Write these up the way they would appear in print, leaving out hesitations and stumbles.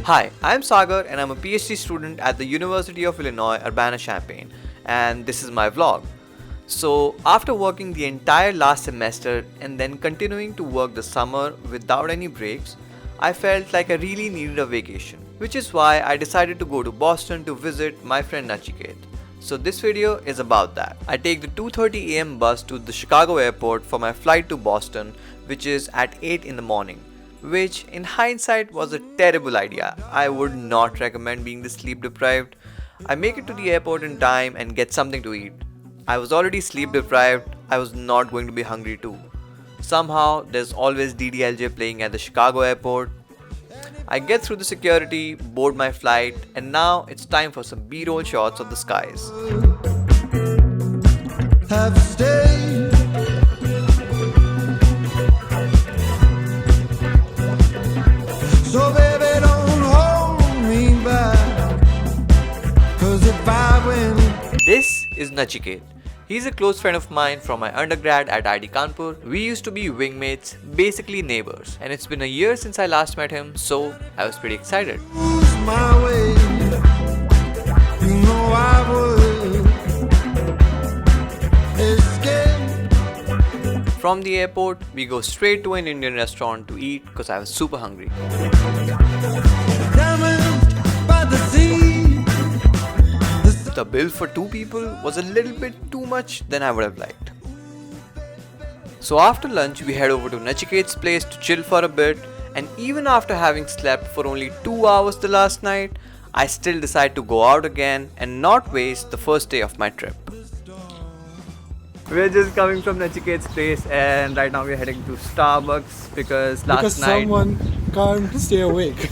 Hi, I'm Sagar and I'm a PhD student at the University of Illinois, Urbana-Champaign, and this is my vlog. So, after working the entire last semester and then continuing to work the summer without any breaks, I felt like I really needed a vacation, which is why I decided to go to Boston to visit my friend Nachiket. So this video is about that. I take the 2:30 AM bus to the Chicago airport for my flight to Boston, which is at 8 in the morning, which in hindsight was a terrible idea. I would not recommend being this sleep deprived. I make it to the airport in time and get something to eat. I was already sleep deprived, I was not going to be hungry too. Somehow there's always DDLJ playing at the Chicago airport. I get through the security, board my flight, and now it's time for some B-roll shots of the skies. So baby, don't hold me back, 'cause if I win. This is Nachiket. He's a close friend of mine from my undergrad at ID Kanpur. We used to be wingmates, basically neighbors, and it's been a year since I last met him, so I was pretty excited. Lose my way, you know I would escape. From the airport, we go straight to an Indian restaurant to eat because I was super hungry. Damaged by the sea. The bill for 2 people was a little bit too much than I would have liked. So after lunch, we head over to Nachiket's place to chill for a bit, and even after having slept for only 2 hours the last night, I still decide to go out again and not waste the first day of my trip. We're just coming from Nachiket's place and right now we're heading to Starbucks because someone can't stay awake.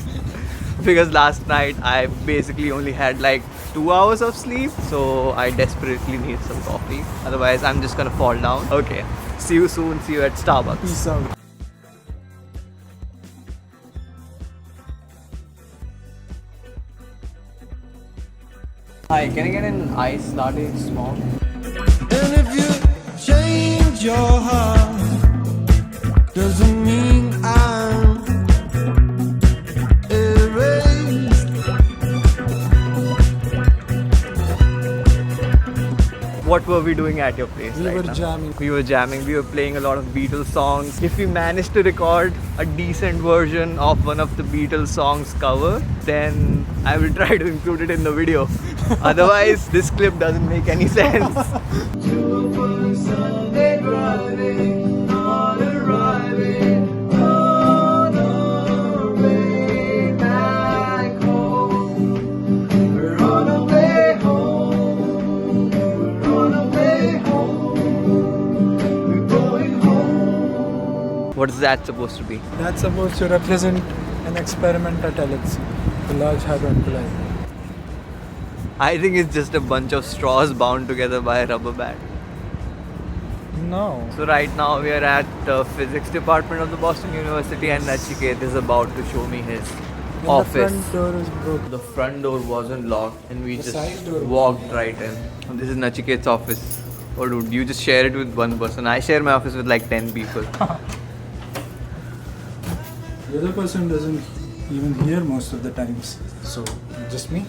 Because last night I basically only had like 2 hours of sleep, so I desperately need some coffee. Otherwise I'm just gonna fall down. Okay, see you soon, see you at Starbucks. Peace out. Hi, can I get an iced latte small? And if you change your heart, doesn't mean I'm erased. What were we doing at your place We right were now? jamming. We were jamming, we were playing a lot of Beatles songs. If we managed to record a decent version of one of the Beatles songs cover, then I will try to include it in the video. Otherwise, this clip doesn't make any sense. Sunday driving, not arriving on our way back home. We're on our way home. We're on our way home. We're going home. What is that supposed to be? That's supposed to represent an experiment at LHC, the Large Hadron Collider. I think it's just a bunch of straws bound together by a rubber band. No. So right now we are at the physics department of the Boston University and Nachiket is about to show me his And office. the front door is broken. The front door wasn't locked and we The side just door walked right in. And this is Nachiket's office. Oh dude, you just share it with one person. I share my office with like 10 people. The other person doesn't even hear most of the times. So, just me.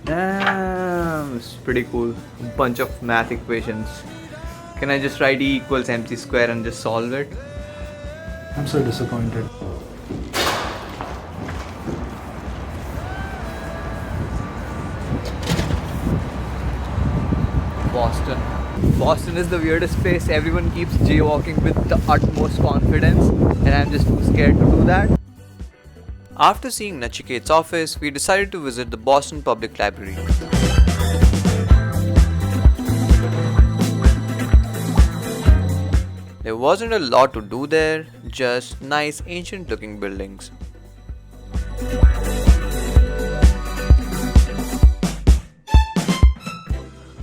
Damn, it's pretty cool. A bunch of math equations. Can I just write E equals mc square and just solve it? I'm so disappointed. Boston. Boston is the weirdest place. Everyone keeps jaywalking with the utmost confidence and I'm just too scared to do that. After seeing Nachiket's office, we decided to visit the Boston Public Library. There wasn't a lot to do there, just nice ancient looking buildings.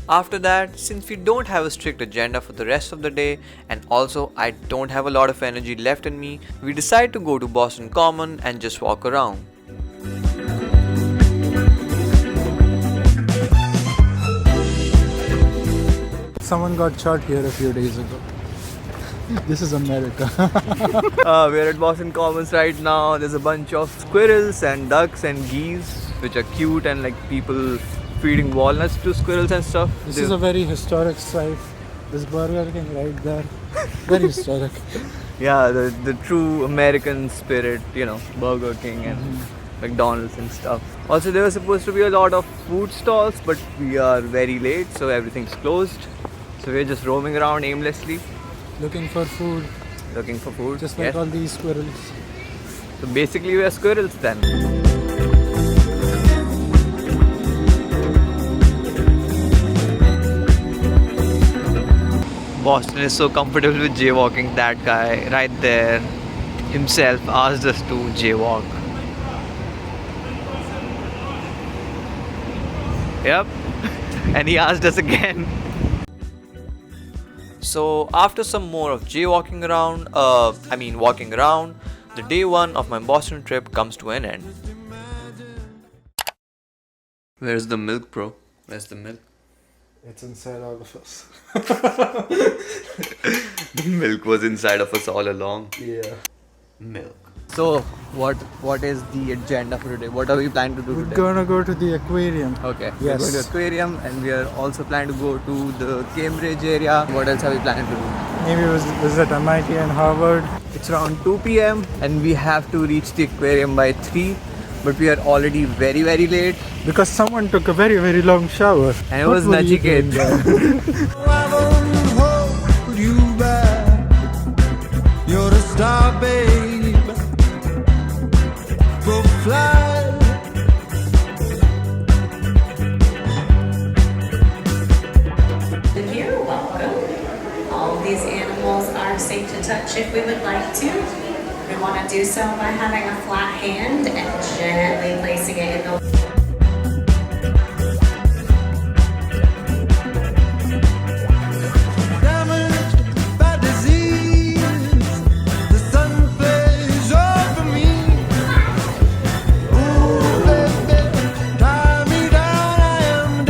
After that, since we don't have a strict agenda for the rest of the day and also I don't have a lot of energy left in me, we decide to go to Boston Common and just walk around. Someone got shot here a few days ago. This is America. We're at Boston Commons right now. There's a bunch of squirrels and ducks and geese, which are cute, and like people feeding walnuts to squirrels and stuff. This is a very historic site. This Burger King right there. Very historic. Yeah, the true American spirit, you know, Burger King and McDonald's and stuff. Also, there was supposed to be a lot of food stalls, but we are very late, so everything's closed. So we're just roaming around aimlessly, Looking for food. looking for food. Just like Yes. all these squirrels. So basically, we're squirrels then. Boston is so comfortable with jaywalking. That guy right there himself asked us to jaywalk. Yep. And he asked us again. So after some more of jaywalking around, walking around, the day one of my Boston trip comes to an end. Where's the milk, bro? Where's the milk? It's inside all of us. The milk was inside of us all along. Yeah. Milk. So, what is the agenda for today? What are we planning to do We're today? gonna go to the aquarium. Okay, Yes. we're going to aquarium, and we are also planning to go to the Cambridge area. What else are we planning to do? Maybe visit MIT and Harvard. It's around 2 p.m. and we have to reach the aquarium by 3, but we are already very very late. Because someone took a very, very long shower. And it What was were you doing Nachiket. there? I won't hold you back. You're the star, babe. Go fly. You're welcome. All of these animals are safe to touch if we would like to. We want to do so by having a flat hand and gently placing it in the Damaged by disease. The sun plays over me. Ooh, baby, tie me down. I am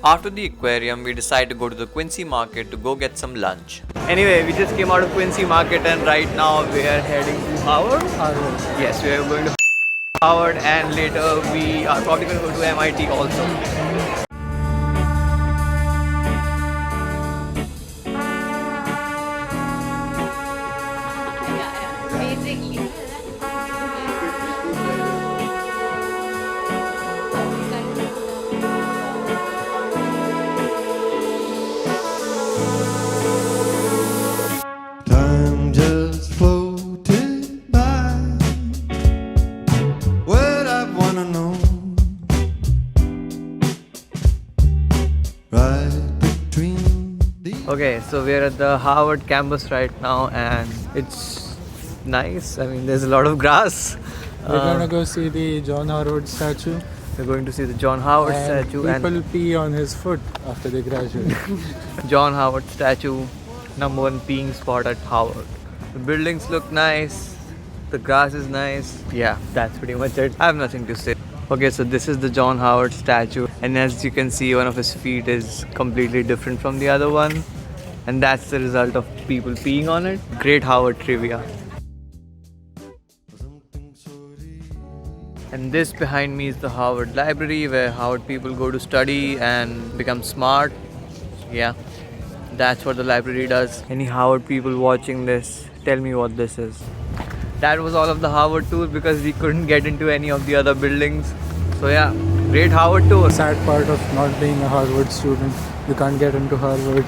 After the aquarium, we decided to go to the Quincy market to go get some lunch. Anyway, we just came out of Quincy market and right now we are heading to Harvard. Harvard. Yes, we are going to Harvard and later we are probably going to go to MIT also. Time just floated by. What I wanna know. Right between the Okay, so we are at the Harvard campus right now and it's nice. I mean, there's a lot of grass. We're gonna go see the John Howard statue. We're going to see the John Howard And statue people pee on his foot after they graduate. and John Howard statue, #1 peeing spot at Howard. The buildings look nice, the grass is nice. Yeah, that's pretty much it. I have nothing to say. Okay, so this is the John Howard statue, and as you can see, one of his feet is completely different from the other one, and that's the result of people peeing on it. Great Howard trivia. And this behind me is the Harvard Library where Harvard people go to study and become smart. Yeah, that's what the library does. Any Harvard people watching this, tell me what this is. That was all of the Harvard tour because we couldn't get into any of the other buildings. So yeah, great Harvard tour. Sad part of not being a Harvard student. You can't get into Harvard.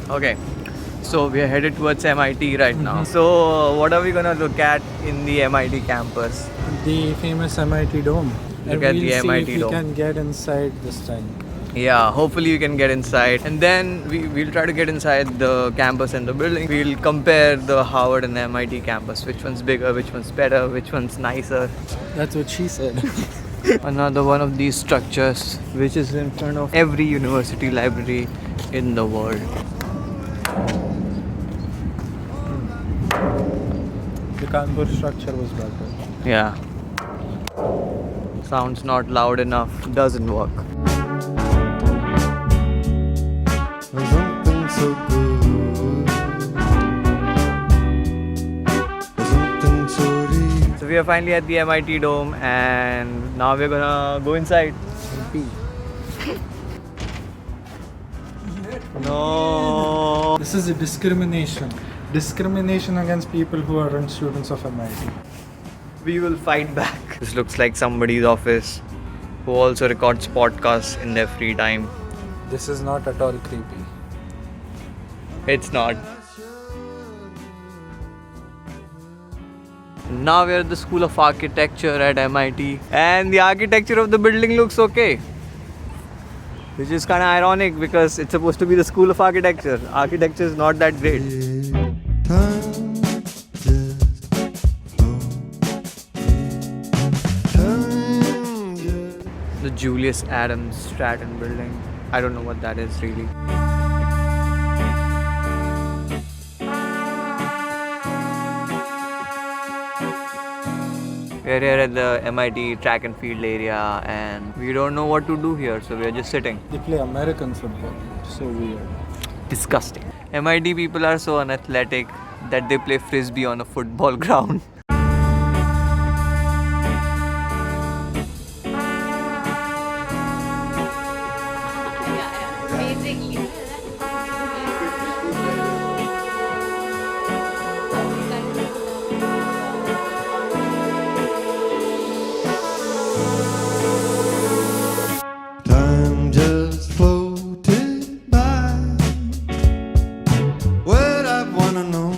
Okay, So we are headed towards MIT right now. So what are we gonna look at in the MIT campus? The famous MIT dome. Look And at we'll the see MIT if dome. we can get inside this time. Yeah, hopefully you can get inside, and then we'll try to get inside the campus and the building. We'll compare the Harvard and the MIT campus. Which one's bigger, which one's better, which one's nicer. That's what she said. Another one of these structures which is in front of every university library in the world. The Kanpur structure was better. Yeah. Sounds not loud enough, doesn't work. Something so good. Something so deep. So we are finally at the MIT dome, and now we're gonna go inside. No. This is a discrimination. Discrimination against people who aren't students of MIT. We will fight back. This looks like somebody's office who also records podcasts in their free time. This is not at all creepy. It's not. Now we're at the School of Architecture at MIT, and the architecture of the building looks okay. Which is kind of ironic because it's supposed to be the School of Architecture. Architecture is not that great. Time just Time just The Julius Adams Stratton building. I don't know what that is really. We're here at the MIT track and field area, and we don't know what to do here, so we're just sitting. They play American football. So weird. Disgusting. MIT people are so unathletic that they play frisbee on a football ground. Time just floated by. What I wanna know